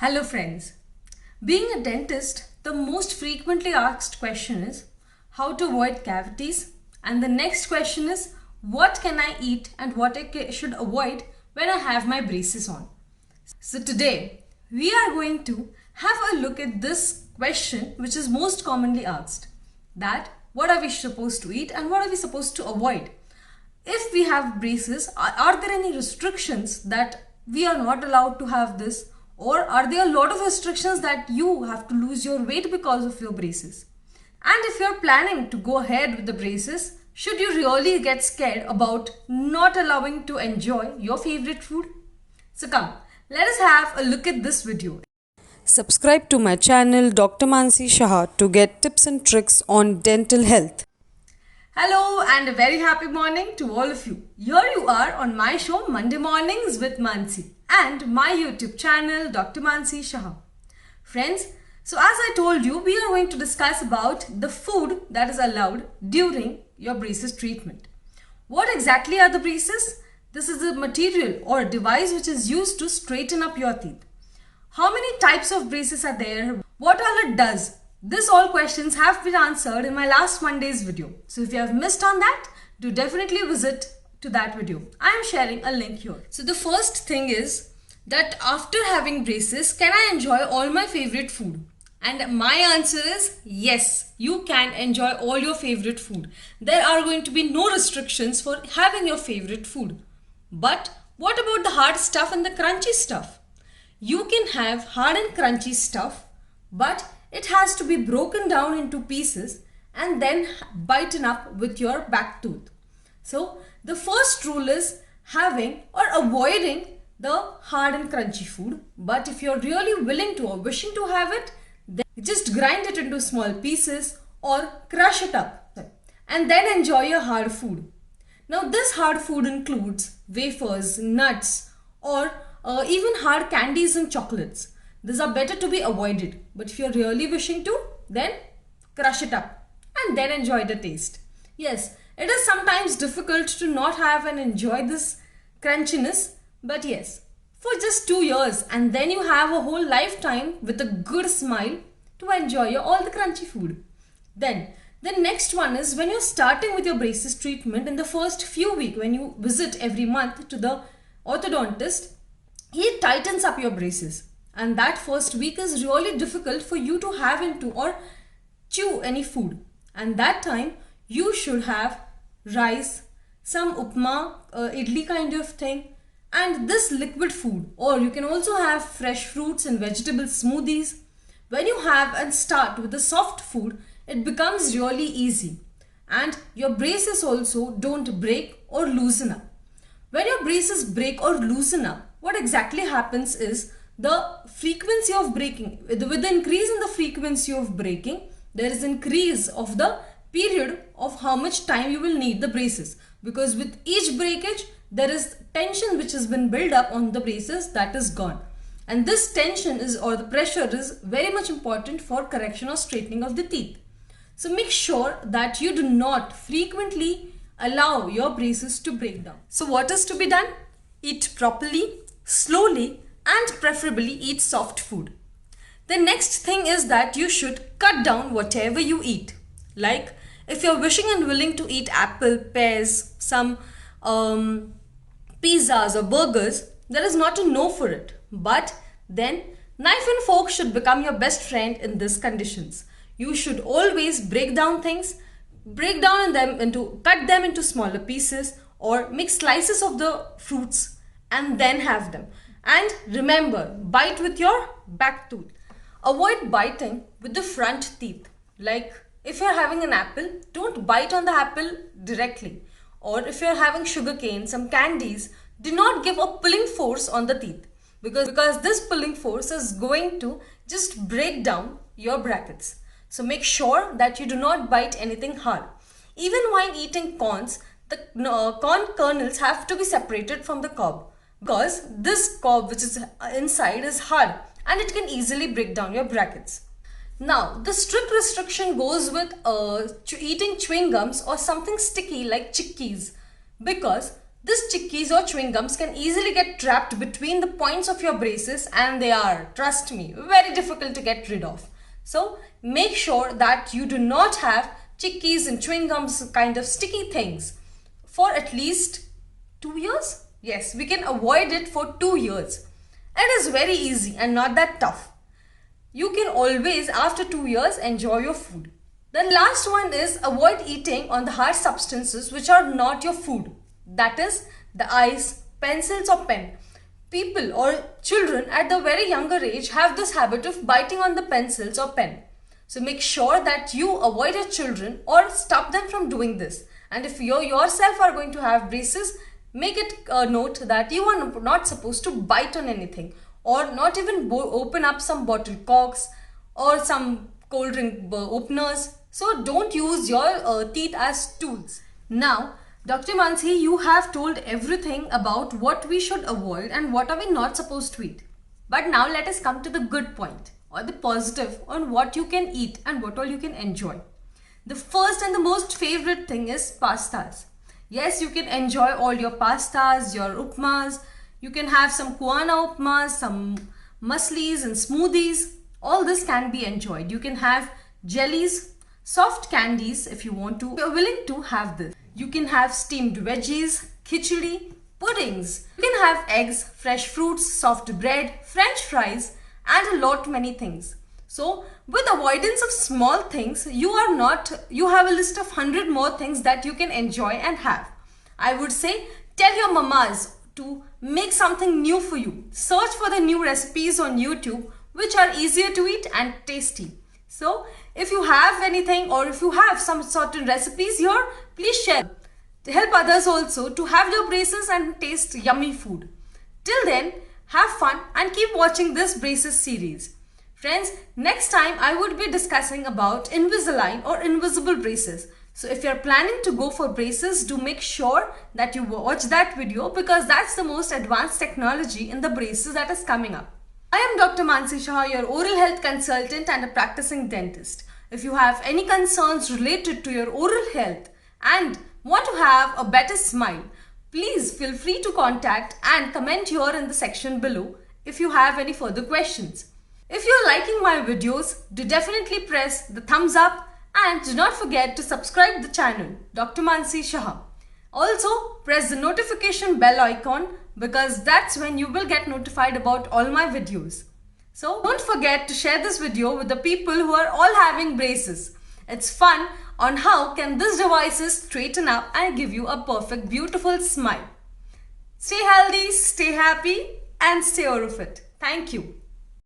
Hello friends. Being a dentist, the most frequently asked question is how to avoid cavities, and the next question is what can I eat and what I should avoid when I have my braces on. So today we are going to have a look at this question which is most commonly asked, that what are we supposed to eat and what are we supposed to avoid. If we have braces, are there any restrictions that we are not allowed to have this, or are there a lot of restrictions that you have to lose your weight because of your braces? And if you're planning to go ahead with the braces, should you really get scared about not allowing to enjoy your favorite food? So come, let us have a look at this video. Subscribe to my channel Dr. Mansi Shah to get tips and tricks on dental health. Hello and a very happy morning to all of you. Here you are on my show Monday Mornings with Mansi and my YouTube channel Dr. Mansi Shah. Friends, so as I told you, we are going to discuss about the food that is allowed during your braces treatment. What exactly are the braces? This is a material or a device which is used to straighten up your teeth. How many types of braces are there? What all it does? This all questions have been answered in my last Monday's video. So if you have missed on that, do definitely visit to that video. I am sharing a link here. So the first thing is that after having braces, can I enjoy all my favorite food? And my answer is yes, you can enjoy all your favorite food. There are going to be no restrictions for having your favorite food. But what about the hard stuff and the crunchy stuff? You can have hard and crunchy stuff, but it has to be broken down into pieces and then bitten up with your back tooth. So the first rule is having or avoiding the hard and crunchy food. But if you're really willing to or wishing to have it, then just grind it into small pieces or crush it up and then enjoy your hard food. Now this hard food includes wafers, nuts, or even hard candies and chocolates. These are better to be avoided, but if you're really wishing to, then crush it up and then enjoy the taste. Yes, it is sometimes difficult to not have and enjoy this crunchiness, but yes, for just 2 years and then you have a whole lifetime with a good smile to enjoy all the crunchy food. Then the next one is when you're starting with your braces treatment in the first few weeks, when you visit every month to the orthodontist, he tightens up your braces. And that first week is really difficult for you to have into or chew any food. And that time you should have rice, some upma, idli kind of thing, and this liquid food. Or you can also have fresh fruits and vegetable smoothies. When you have and start with the soft food, it becomes really easy. And your braces also don't break or loosen up. When your braces break or loosen up, what exactly happens is the frequency of breaking, with the increase in the frequency of breaking, there is increase of the period of how much time you will need the braces, because with each breakage there is tension which has been built up on the braces that is gone, and this tension is or the pressure is very much important for correction or straightening of the teeth. So make sure that you do not frequently allow your braces to break down. So what is to be done? Eat properly, slowly, and preferably eat soft food. The next thing is that you should cut down whatever you eat. Like if you're wishing and willing to eat apple, pears, some pizzas or burgers, there is not a no for it. But then knife and fork should become your best friend in these conditions. You should always break down things, cut them into smaller pieces or make slices of the fruits and then have them. And remember, bite with your back tooth. Avoid biting with the front teeth. Like if you're having an apple, don't bite on the apple directly. Or if you're having sugarcane, some candies, do not give a pulling force on the teeth. Because this pulling force is going to just break down your brackets. So make sure that you do not bite anything hard. Even while eating corns, the corn kernels have to be separated from the cob, because this cob which is inside is hard and it can easily break down your brackets. Now the strict restriction goes with eating chewing gums or something sticky like chickees, because These chickeys or chewing gums can easily get trapped between the points of your braces, and they are, trust me, very difficult to get rid of. So make sure that you do not have chickeys and chewing gums kind of sticky things for at least 2 years. Yes, we can avoid it for 2 years. It is very easy and not that tough. You can always, after 2 years, enjoy your food. The last one is avoid eating on the hard substances which are not your food. That is the ice, pencils or pen. People or children at the very younger age have this habit of biting on the pencils or pen. So make sure that you avoid your children or stop them from doing this. And if you yourself are going to have braces, make it a note that you are not supposed to bite on anything or not even open up some bottle corks or some cold drink openers. So don't use your teeth as tools. Now, Dr. Mansi, you have told everything about what we should avoid and what are we not supposed to eat. But now let us come to the good point or the positive on what you can eat and what all you can enjoy. The first and the most favorite thing is pastas. Yes, you can enjoy all your pastas, your upmas. You can have some kuana upmas, some muslis and smoothies. All this can be enjoyed. You can have jellies, soft candies if you want to. If you're willing to have this. You can have steamed veggies, khichdi, puddings. You can have eggs, fresh fruits, soft bread, french fries and a lot many things. So with avoidance of small things, you have a list of 100 more things that you can enjoy and have. I would say tell your mamas to make something new for you. Search for the new recipes on YouTube which are easier to eat and tasty. So if you have anything or if you have some certain recipes here, please share. To help others also to have your braces and taste yummy food. Till then, have fun and keep watching this braces series. Friends, next time I would be discussing about Invisalign or invisible braces. So if you're planning to go for braces, do make sure that you watch that video because that's the most advanced technology in the braces that is coming up. I am Dr. Mansi Shah, your oral health consultant and a practicing dentist. If you have any concerns related to your oral health and want to have a better smile, please feel free to contact and comment here in the section below if you have any further questions. If you're liking my videos, do definitely press the thumbs up and do not forget to subscribe the channel Dr. Mansi Shah. Also, press the notification bell icon because that's when you will get notified about all my videos. So don't forget to share this video with the people who are all having braces. It's fun on how can these devices straighten up and give you a perfect, beautiful smile. Stay healthy, stay happy and stay oral fit. Thank you.